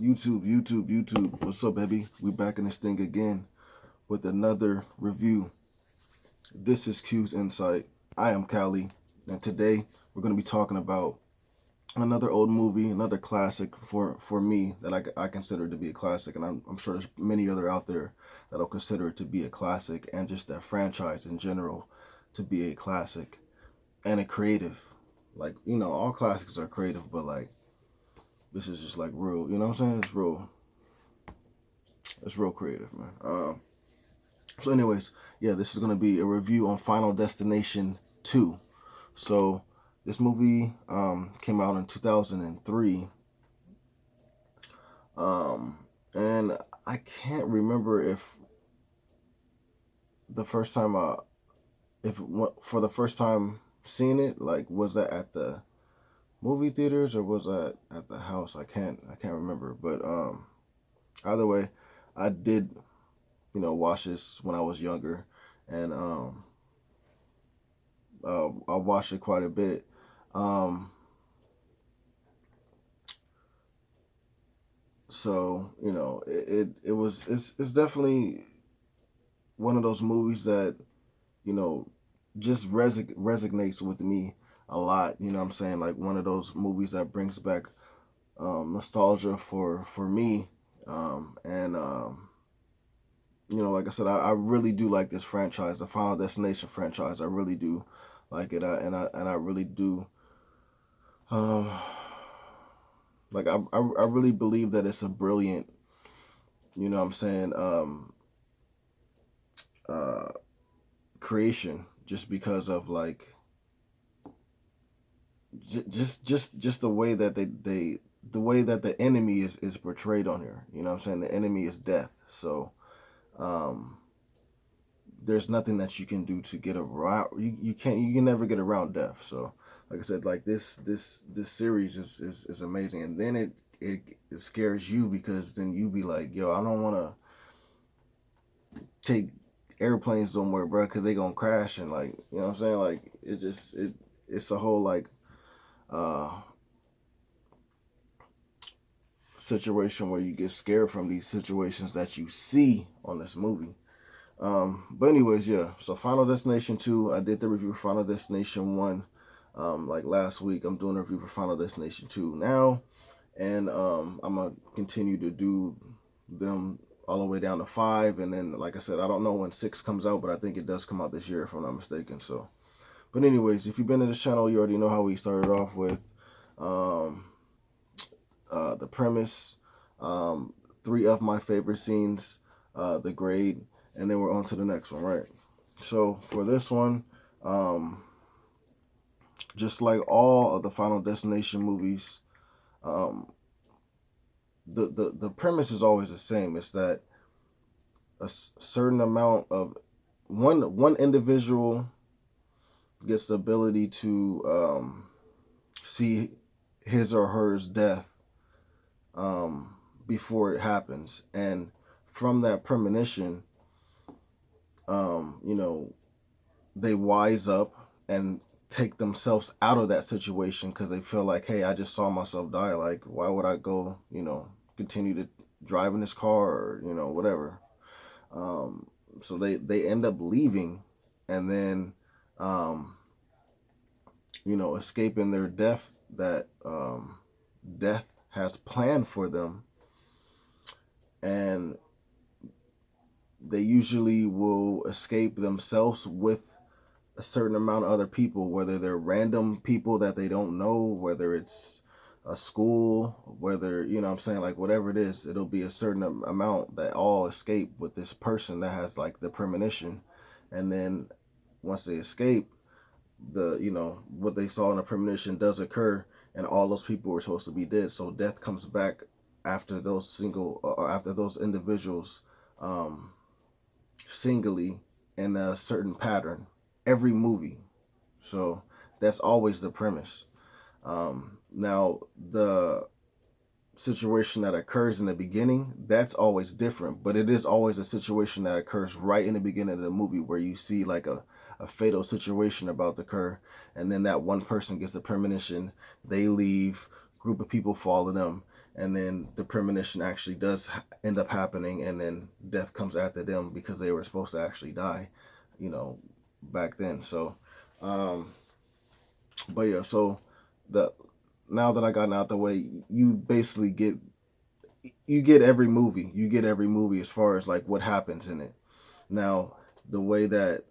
YouTube. What's up, baby? We back in this thing again with another review. This is Q's Insight. I am Callie, and today we're going to be talking about another old movie, another classic for me that I consider to be a classic, and I'm sure there's many other out there that'll consider it to be a classic, and just that franchise in general to be a classic and a creative. Like, all classics are creative, but like this is just like real, you know what I'm saying? It's real creative, man. So anyways, yeah, this is going to be a review on Final Destination 2. So this movie came out in 2003. And I can't remember if the first time, for the first time seeing it, like, was that at the movie theaters or was that at the house? I can't remember. But either way, I did, watch this when I was younger, and I watched it quite a bit. So it's definitely one of those movies that just resonates with me a lot. You know what I'm saying? Like one of those movies that brings back nostalgia for me. And like I said, I really do like this franchise, the Final Destination franchise. I really do like it, and I really do. Um, like I really believe that it's a brilliant, you know what I'm saying, uh, creation, just because of like just the way that the way that the enemy is portrayed on here. You know what I'm saying? The enemy is death. So um, there's nothing that you can do to get around. You can never get around death. So like I said, like this series is amazing, and then it scares you because then you be like, yo, I don't want to take airplanes somewhere, bro, because they gonna crash, and like, you know what I'm saying, like it's a whole like uh situation where you get scared from these situations that you see on this movie. But anyways, yeah. So Final Destination 2, I did the review for Final Destination 1 like last week. I'm doing a review for Final Destination 2 now, and I'm gonna continue to do them all the way down to 5, and then like I said, I don't know when 6 comes out, but I think it does come out this year if I'm not mistaken. So, but anyways, if you've been to this channel, you already know how we started off with um, the premise, um, 3 of my favorite scenes, the grade, and then we're on to the next one, right? So for this one, just like all of the Final Destination movies, um, the premise is always the same. It's that a certain amount of one individual gets the ability to see his or hers death before it happens, and from that premonition, they wise up and take themselves out of that situation because they feel like, hey, I just saw myself die. Like, why would I go, continue to drive in this car or, whatever. So they end up leaving, and then, escaping their death that death has planned for them. And they usually will escape themselves with a certain amount of other people, whether they're random people that they don't know, whether it's a school, whether, I'm saying, like, whatever it is, it'll be a certain amount that all escape with this person that has like the premonition. And then once they escape, what they saw in the premonition does occur, and all those people were supposed to be dead. So death comes back after after those individuals, singly, in a certain pattern every movie. So that's always the premise. Now, the situation that occurs in the beginning, that's always different, but it is always a situation that occurs right in the beginning of the movie where you see like a fatal situation about to occur, and then that one person gets the premonition, they leave, group of people follow them, and then the premonition actually does end up happening, and then death comes after them because they were supposed to actually die, you know, back then. So, um, but yeah, so the now that I gotten out the way, you basically get every movie. You get every movie as far as like what happens in it. Now, the way that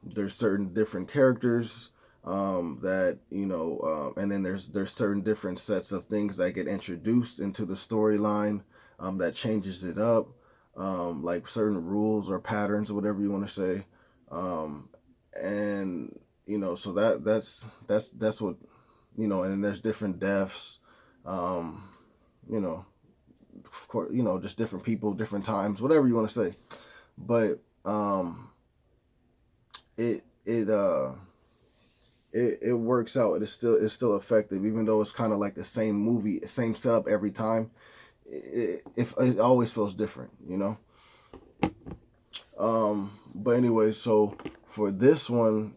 there's certain different characters that and then there's certain different sets of things that get introduced into the storyline that changes it up, like certain rules or patterns or whatever you want to say, and so that's what and then there's different deaths, um, you know, of course, just different people, different times, whatever you want to say. But it it uh it works out. It's still effective, even though it's kind of like the same movie, same setup every time. It always feels different, But anyway, so for this one,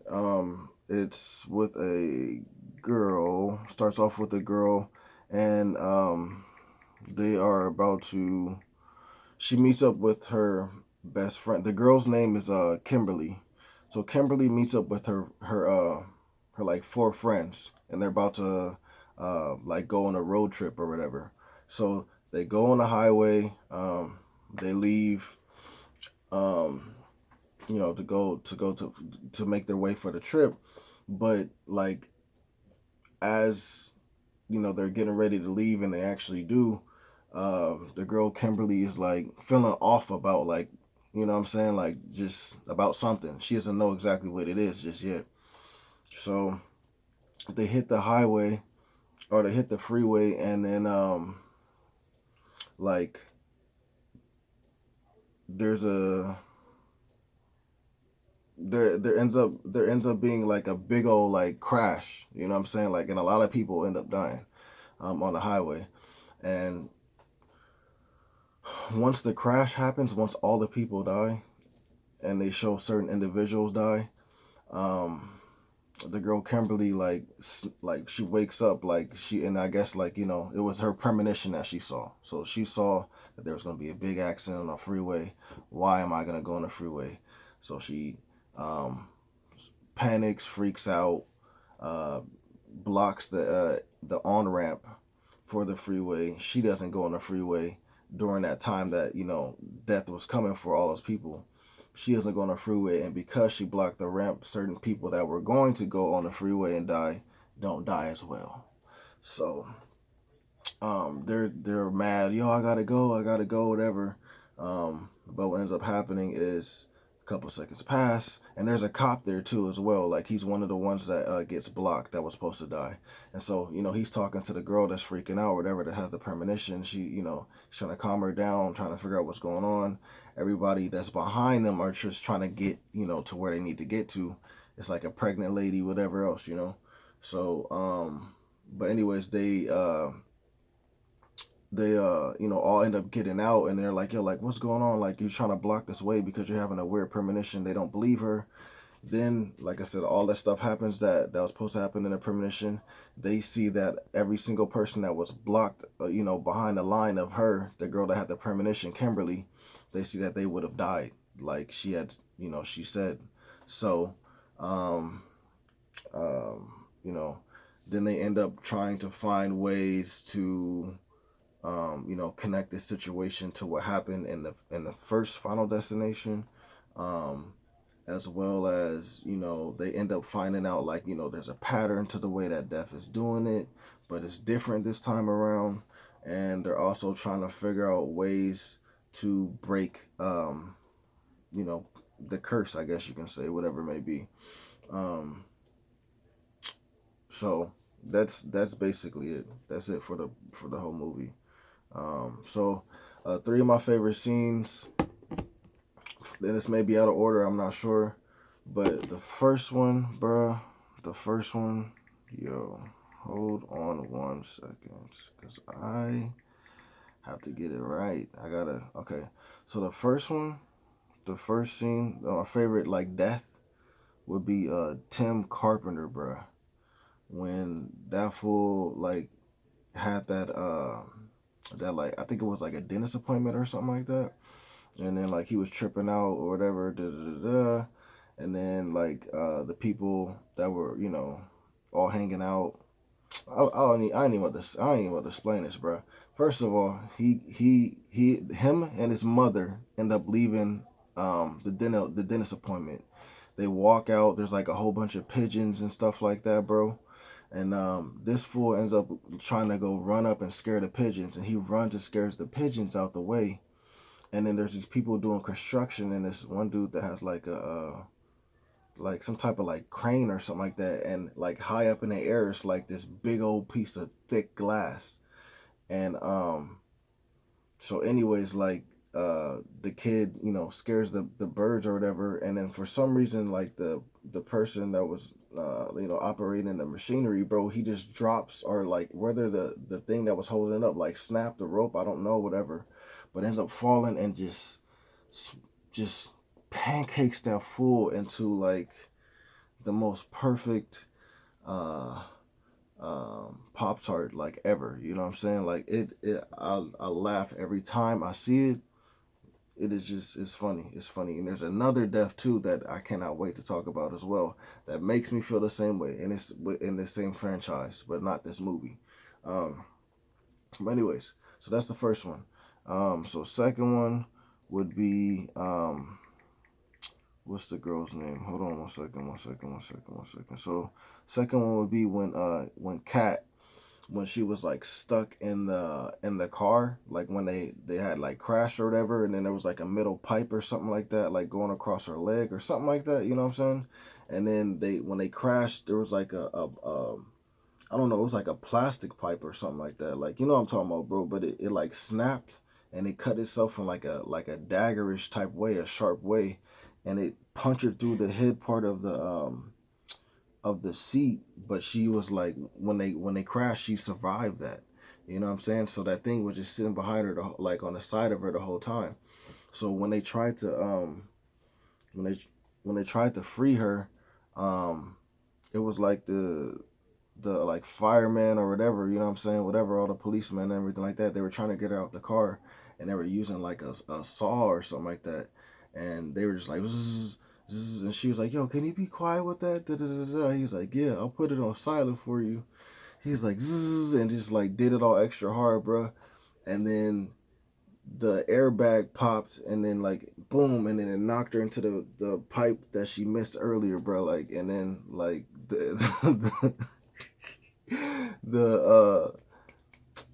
it's with a girl. Starts off with a girl, and they are about to. She meets up with her best friend. The girl's name is Kimberly. So Kimberly meets up with her like four friends, and they're about to like go on a road trip or whatever. So they go on the highway. They leave. Um, to make their way for the trip, but like as they're getting ready to leave, and they actually do. The girl Kimberly is like feeling off about, like, what I'm saying, like just about something. She doesn't know exactly what it is just yet. So they hit the highway, or they hit the freeway, and then like there's a there ends up being like a big old like crash. You know what I'm saying? Like, and a lot of people end up dying on the highway. And once the crash happens, once all the people die, and they show certain individuals die, um, the girl Kimberly, like she wakes up, like and I guess, like, it was her premonition that she saw. So she saw that there was going to be a big accident on the freeway. Why am I going to go on the freeway? So she um, panics, freaks out, uh, blocks the on ramp for the freeway. She doesn't go on the freeway during that time that death was coming for all those people. She doesn't go on the freeway, and because she blocked the ramp, certain people that were going to go on the freeway and die don't die as well. So they're mad. Yo, I gotta go, whatever. But what ends up happening is a couple seconds pass, and there's a cop there too as well. Like, he's one of the ones that gets blocked, that was supposed to die. And so he's talking to the girl that's freaking out, whatever, that has the premonition. She he's trying to calm her down, trying to figure out what's going on. Everybody that's behind them are just trying to get to where they need to get to. It's like a pregnant lady, whatever else. So but anyways, they all end up getting out, and they're like, yo, like, what's going on? Like, you're trying to block this way because you're having a weird premonition. They don't believe her. Then, like I said, all that stuff happens that was supposed to happen in a premonition. They see that every single person that was blocked, behind the line of her, the girl that had the premonition, Kimberly, they see that they would have died, like she had, she said. So um um you know then they end up trying to find ways to connect this situation to what happened in the first Final Destination, um, as well as they end up finding out, like, there's a pattern to the way that Death is doing it, but it's different this time around, and they're also trying to figure out ways to break the curse, I guess you can say, whatever it may be. Um, so that's basically it. That's it for the whole movie. So three of my favorite scenes, and this may be out of order, I'm not sure, but the first one, bruh, yo, hold on 1 second, because I have to get it right. Okay, so the first scene, my favorite, like, death would be Tim Carpenter, bruh, when that fool, like, had that, that like I think it was like a dentist appointment or something like that, and then like he was tripping out or whatever, da da da da, and then like the people that were all hanging out. I ain't even about to explain this, bro. First of all, him and his mother end up leaving the dentist appointment. They walk out. There's like a whole bunch of pigeons and stuff like that, bro. And this fool ends up trying to go run up and scare the pigeons, and he runs and scares the pigeons out the way. And then there's these people doing construction, and this one dude that has like a like some type of like crane or something like that, and like high up in the air it's like this big old piece of thick glass. And so anyways, like the kid scares the birds or whatever, and then for some reason like the person that was operating the machinery, bro, he just drops, or like whether the thing that was holding it up like snapped the rope, I don't know, whatever, but ends up falling and just pancakes that fool into like the most perfect uh Pop Tart like ever. You know what I'm saying? Like I laugh every time I see it. It is just it's funny. It's funny. And there's another death too that I cannot wait to talk about as well. That makes me feel the same way. And it's in the same franchise, but not this movie. Um, but anyways, so that's the first one. So second one would be what's the girl's name? Hold on one second. So second one would be when Kat, when she was like stuck in the car, like when they had like crashed or whatever, and then there was like a middle pipe or something like that, like going across her leg or something like that, you know what I'm saying? And then when they crashed, there was like a I don't know, it was like a plastic pipe or something like that, like, you know what I'm talking about, bro. But it like snapped, and it cut itself in like a daggerish type way, a sharp way, and it punctured through the head part of the seat. But she was like, when they crashed, she survived that, you know what I'm saying? So that thing was just sitting behind her, like on the side of her the whole time. So when they when they tried to free her, um it was like the like firemen or whatever, you know what I'm saying, whatever, all the policemen and everything like that, they were trying to get her out the car, and they were using like a saw or something like that, and they were just like zzz, zzz, and she was like, yo, can you be quiet with that, da, da, da, da. He's like, yeah, I'll put it on silent for you. He's like zzz, and just like did it all extra hard, bro. And then the airbag popped, and then like boom, and then it knocked her into the pipe that she missed earlier, bro. Like, and then like the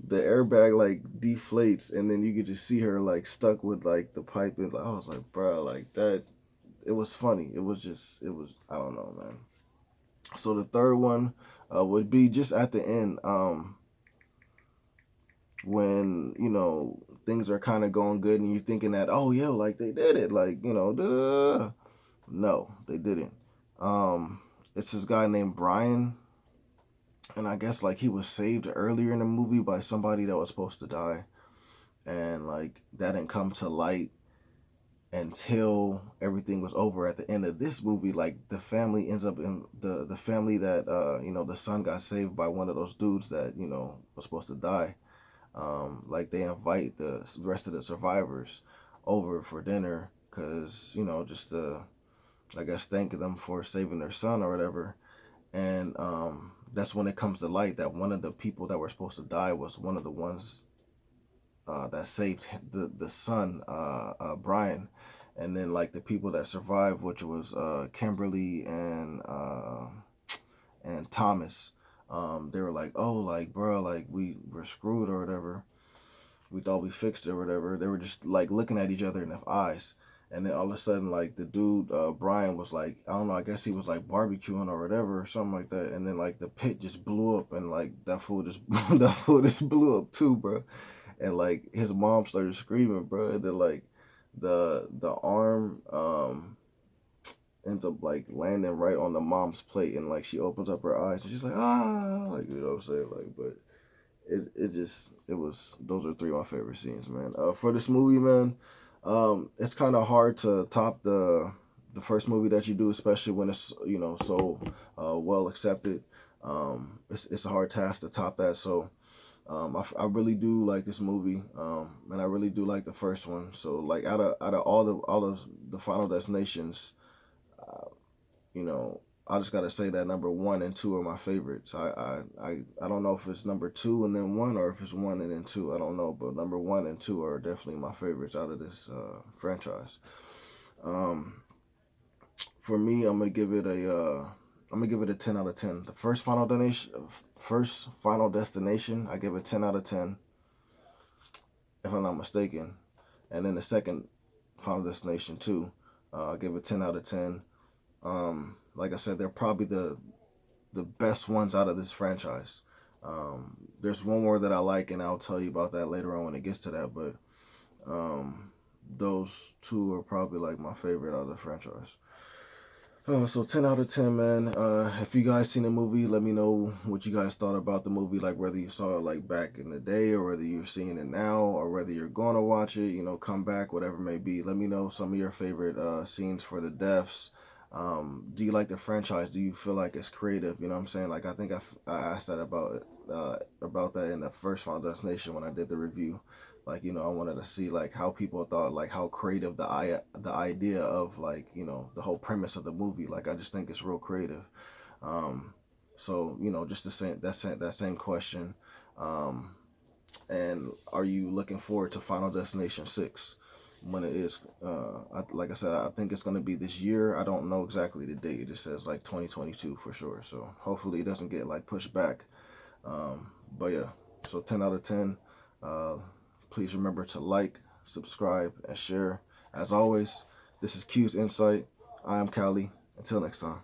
the airbag like deflates, and then you could just see her like stuck with like the pipe, and like, I was like, bro, like that. It was funny. It was, I don't know, man. So the third one would be just at the end, when things are kind of going good, and you're thinking that, oh yeah, like they did it, like da-da-da. No, they didn't. Um, it's this guy named Brian, and I guess like he was saved earlier in the movie by somebody that was supposed to die, and like that didn't come to light until everything was over at the end of this movie. Like the family ends up in the family that the son got saved by one of those dudes that was supposed to die. Like they invite the rest of the survivors over for dinner, because just to, I guess, thank them for saving their son or whatever. And that's when it comes to light that one of the people that were supposed to die was one of the ones that saved the son, Brian. And then like the people that survived, which was Kimberly and Thomas, they were like, oh, like, bro, like we were screwed or whatever. We thought we fixed it or whatever. They were just like looking at each other in the eyes. And then all of a sudden, like the dude, Brian, was like, I don't know, I guess he was like barbecuing or whatever or something like that. And then like the pit just blew up, and like that food just that food just blew up too, bro. And like his mom started screaming, bro. And then like the arm ends up like landing right on the mom's plate, and like she opens up her eyes and she's like, ah, like, you know what I'm saying, like. But it was, those are three of my favorite scenes, man. For this movie, man, it's kind of hard to top the first movie that you do, especially when it's so well accepted. It's a hard task to top that. So I really do like this movie, and I really do like the first one. So like out of all of the Final Destinations, you know, I just gotta say that number one and two are my favorites. I don't know if it's number two and then one, or if it's one and then two. I don't know, but number one and two are definitely my favorites out of this franchise. Um, for me, I'm gonna give it a 10 out of 10. The first Final Destination, I give it 10 out of 10, if I'm not mistaken. And then the second Final Destination 2, I give it 10 out of 10. Like I said, they're probably the best ones out of this franchise. There's one more that I like, and I'll tell you about that later on when it gets to that. But those two are probably like my favorite out of the franchise. So 10 out of 10, man. If you guys seen the movie, let me know what you guys thought about the movie. Like whether you saw it like back in the day, or whether you're seeing it now, or whether you're going to watch it, come back, whatever it may be. Let me know some of your favorite scenes for the deaths. Do you like the franchise? Do you feel like it's creative? You know what I'm saying? Like I think I asked that about that in the first Final Destination when I did the review. Like, I wanted to see like how people thought, like how creative the idea of like, the whole premise of the movie. Like I just think it's real creative. So just that same question. And are you looking forward to Final Destination 6 when it is? Like I said, I think it's going to be this year. I don't know exactly the date. It just says like 2022 for sure. So hopefully it doesn't get like pushed back. But yeah, so 10 out of 10. Please remember to like, subscribe, and share. As always, this is Q's Insight. I am Cali. Until next time.